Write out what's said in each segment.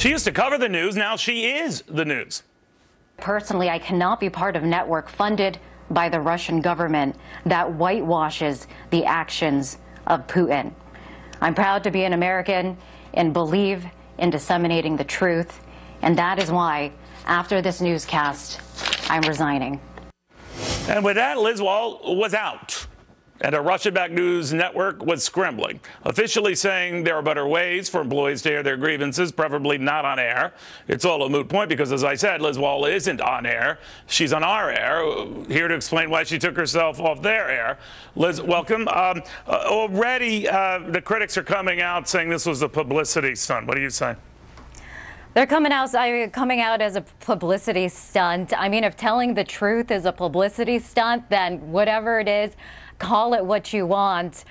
She used to cover the news. Now she is the news. Personally, I cannot be part of a network funded by the Russian government that whitewashes the actions of Putin. I'm proud to be an American and believe in disseminating the truth, and that is why, after this newscast, I'm resigning. And with that, Liz Wall was out. And a Russian-backed news network was scrambling, officially saying there are better ways for employees to air their grievances, preferably not on air. It's all a moot point because, as I said, Liz Wall isn't on air. She's on our air, here to explain why she took herself off their air. Liz, welcome. Already, the critics are coming out saying this was a publicity stunt. What do you say? They're coming out as a publicity stunt. I mean, if telling the truth is a publicity stunt, then whatever it is, call it what you want.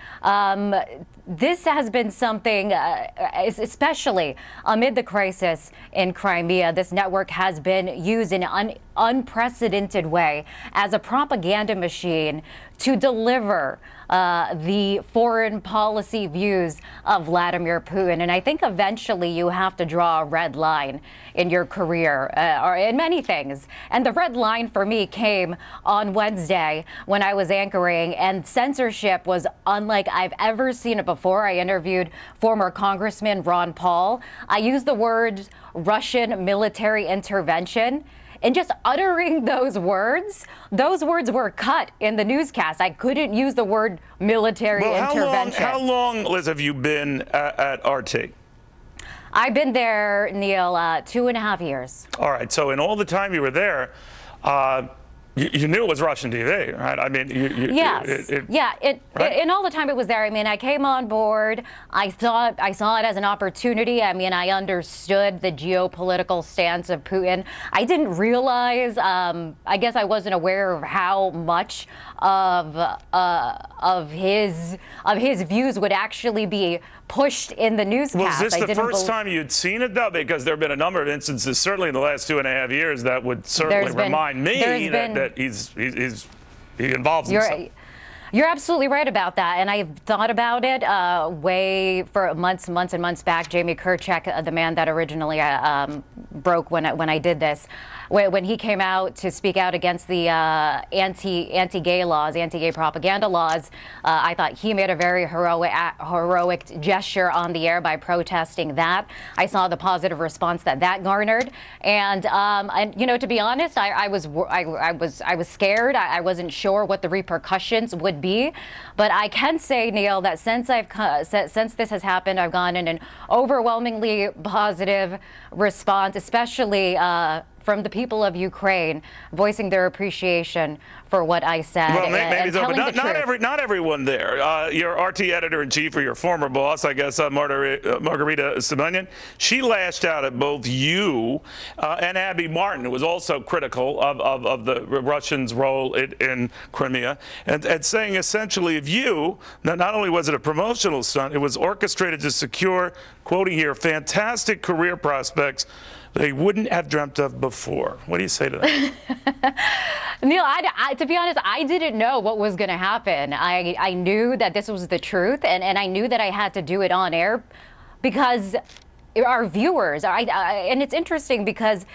This has been something, especially amid the crisis in Crimea, this network has been used in an unprecedented way as a propaganda machine to deliver the foreign policy views of Vladimir Putin. And I think eventually you have to draw a red line in your career or in many things. And the red line for me came on Wednesday when I was anchoring, and censorship was unlike I've ever seen it before. I interviewed former Congressman Ron Paul. I used the word Russian military intervention. And just uttering those words were cut in the newscast. I couldn't use the word military intervention. How long, Liz, have you been at RT? I've been there, Neil, 2.5 years. All right. So in all the time you were there, you knew it was Russian TV, right? I mean, yes. In all the time it was there, I mean, I came on board. I saw it as an opportunity. I mean, I understood the geopolitical stance of Putin. I didn't realize, I guess I wasn't aware of how much of his views would actually be pushed in the newscast. Was this the first time you'd seen it, though? Because there have been a number of instances, certainly in the last 2.5 years, that would certainly remind me that he involves himself. You're absolutely right about that, and I've thought about it for months and months back. Jamie Kirchek, the man that originally broke when I did this, when he came out to speak out against the anti-gay laws, anti-gay propaganda laws, I thought he made a very heroic gesture on the air by protesting that. I saw the positive response that garnered, and you know, to be honest, I was scared. I wasn't sure what the repercussions would be, but I can say, Neil, that since this has happened, I've gotten an overwhelmingly positive response, especially from the people of Ukraine, voicing their appreciation for what I said. Well, maybe so, but not everyone there. Your RT editor-in-chief, or your former boss, I guess, Margarita Simonyan, she lashed out at both you and Abby Martin, who was also critical of the Russians' role in Crimea, and saying essentially of you, not only was it a promotional stunt, it was orchestrated to secure, quoting here, fantastic career prospects they wouldn't have dreamt of before. What do you say to that? Neil, to be honest, I didn't know what was going to happen. I knew that this was the truth, and I knew that I had to do it on air because our viewers, and it's interesting because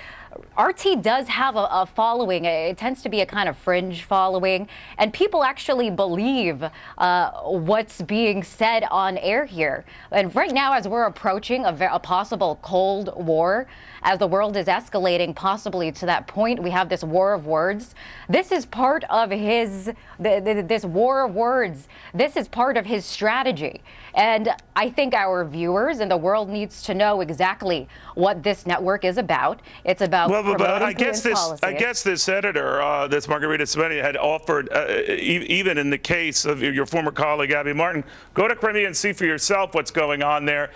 RT does have a following. It tends to be a kind of fringe following, and people actually believe what's being said on air here. And right now, as we're approaching a possible Cold War, as the world is escalating possibly to that point, we have this war of words. This is part of this war of words. This is part of his strategy. And I think our viewers and the world needs to know exactly what this network is about. It's about promoting Putin's policy. I guess this editor, this Margarita Simonyan, had offered, even in the case of your former colleague Abby Martin, go to Crimea and see for yourself what's going on there.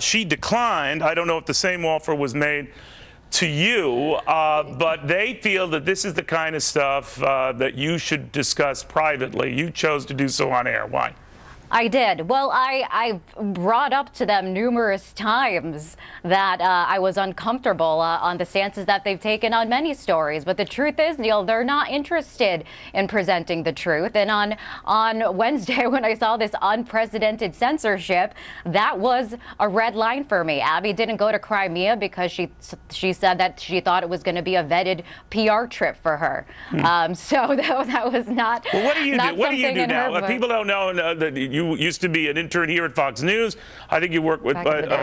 She declined. I don't know if the same offer was made to you, but they feel that this is the kind of stuff that you should discuss privately. You chose to do so on air. Why? I did. Well, I brought up to them numerous times that I was uncomfortable on the stances that they've taken on many stories. But the truth is, Neil, they're not interested in presenting the truth. And on Wednesday, when I saw this unprecedented censorship, that was a red line for me. Abby didn't go to Crimea because she said that she thought it was going to be a vetted PR trip for her. So that was not. Well, what do you do? What do you do now? Book. People don't know that you used to be an intern here at Fox News. I think you work with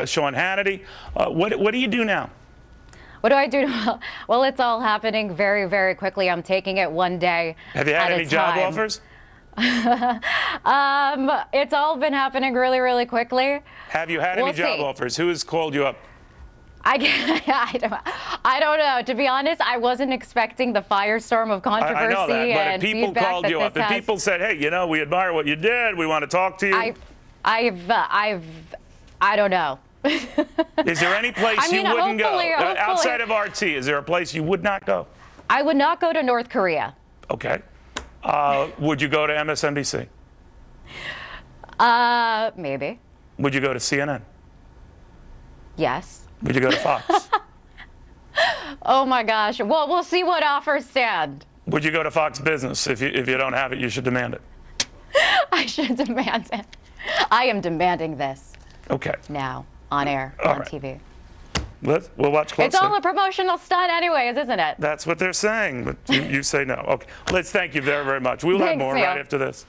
Sean Hannity. What do you do now? What do I do? Well, it's all happening very, very quickly. I'm taking it one day. Have you had any job offers? It's all been happening really, really quickly. Have you had any job offers? Who has called you up? I don't know. To be honest, I wasn't expecting the firestorm of controversy. I know that, but and if people called you up, if people said, "Hey, you know, we admire what you did. We want to talk to you," I don't know. Is there any place you wouldn't go outside of RT? Is there a place you would not go? I would not go to North Korea. Okay. Would you go to MSNBC? Maybe. Would you go to CNN? Yes. Would you go to Fox? Oh my gosh. Well, we'll see what offers stand. Would you go to Fox Business? If you don't have it, you should demand it. I should demand it. I am demanding this. Okay. Now, on air, on TV. We'll watch closely. It's all a promotional stunt anyways, isn't it? That's what they're saying, but you say no. Okay. Liz, thank you very, very much. We'll have more right after this.